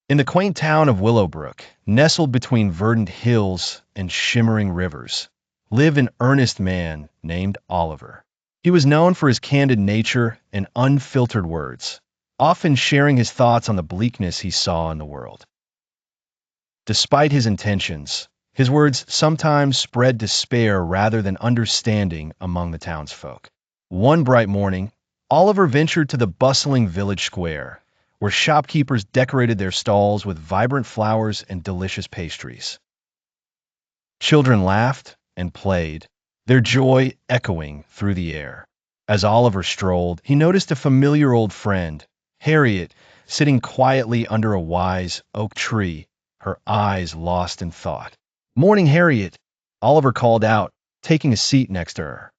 In the quaint town of Willowbrook, nestled between verdant hills and shimmering rivers, lived an earnest man named Oliver. He was known for his candid nature and unfiltered words, often sharing his thoughts on the bleakness he saw in the world. Despite his intentions, his words sometimes spread despair rather than understanding among the townsfolk. One bright morning, Oliver ventured to the bustling village square, where shopkeepers decorated their stalls with vibrant flowers and delicious pastries. Children laughed and played, their joy echoing through the air. As Oliver strolled, he noticed a familiar old friend, Harriet, sitting quietly under a wise oak tree, her eyes lost in thought. "Morning, Harriet," Oliver called out, taking a seat next to her.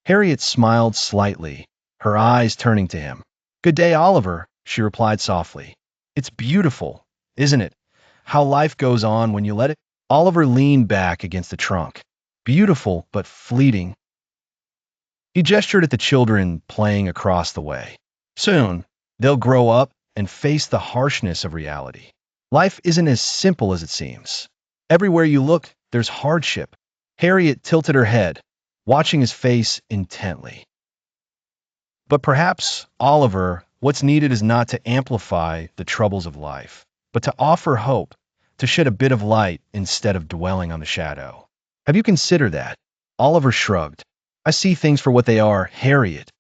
Harriet smiled slightly, her eyes turning to him. "Good day, Oliver," she replied softly. "It's beautiful, isn't it? How life goes on when you let it." Oliver leaned back against the trunk. "Beautiful, but fleeting." He gestured at the children playing across the way. "Soon, they'll grow up and face the harshness of reality. Life isn't as simple as it seems. Everywhere you look, there's hardship." Harriet tilted her head, watching his face intently. "But perhaps, Oliver, what's needed is not to amplify the troubles of life, but to offer hope, to shed a bit of light instead of dwelling on the shadow. Have you considered that?" Oliver shrugged. "I see things for what they are, Harriet,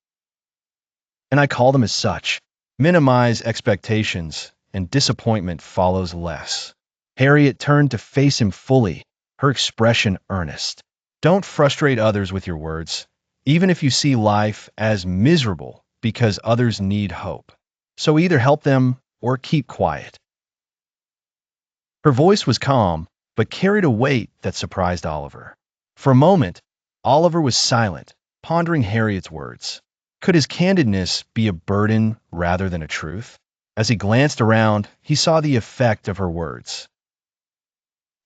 and I call them as such. Minimize expectations, and disappointment follows less." Harriet turned to face him fully, her expression earnest. "Don't frustrate others with your words, even if you see life as miserable because others need hope. So either help them or keep quiet." Her voice was calm, but carried a weight that surprised Oliver. For a moment, Oliver was silent, pondering Harriet's words. Could his candidness be a burden rather than a truth? As he glanced around, he saw the effect of her words.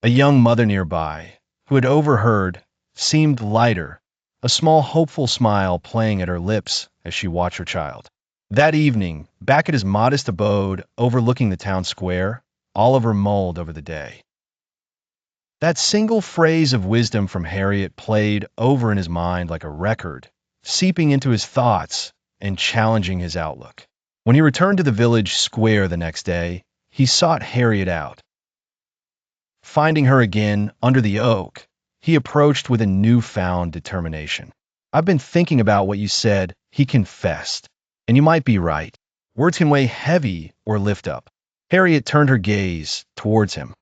A young mother nearby, who had overheard, seemed lighter, a small hopeful smile playing at her lips as she watched her child. That evening, back at his modest abode overlooking the town square, Oliver mulled over the day. That single phrase of wisdom from Harriet played over in his mind like a record, seeping into his thoughts and challenging his outlook. When he returned to the village square the next day, he sought Harriet out. Finding her again under the oak, he approached with a newfound determination. "I've been thinking about what you said," he confessed, "and you might be right. Words can weigh heavy or lift up." Harriet turned her gaze towards him,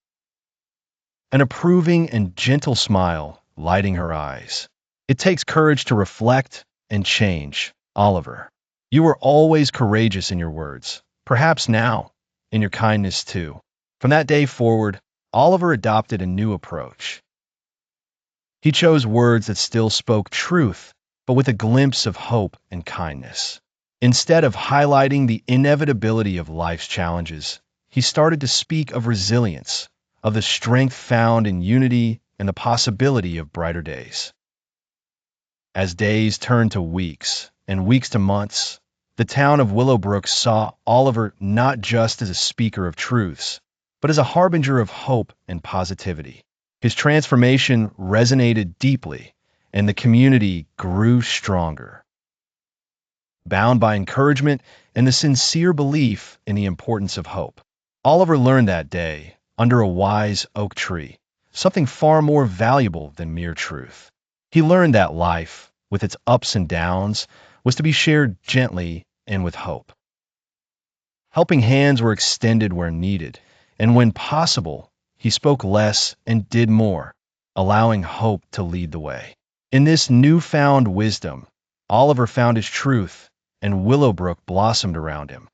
an approving and gentle smile lighting her eyes. "It takes courage to reflect and change, Oliver. You were always courageous in your words, perhaps now, in your kindness too." From that day forward, Oliver adopted a new approach. He chose words that still spoke truth, but with a glimpse of hope and kindness. Instead of highlighting the inevitability of life's challenges, he started to speak of resilience, of the strength found in unity and the possibility of brighter days. As days turned to weeks and weeks to months, the town of Willowbrook saw Oliver not just as a speaker of truths, but as a harbinger of hope and positivity. His transformation resonated deeply, and the community grew stronger, bound by encouragement and the sincere belief in the importance of hope. Oliver learned that day, under a wise oak tree, something far more valuable than mere truth. He learned that life, with its ups and downs, was to be shared gently and with hope. Helping hands were extended where needed, and when possible, he spoke less and did more, allowing hope to lead the way. In this newfound wisdom, Oliver found his truth, and Willowbrook blossomed around him.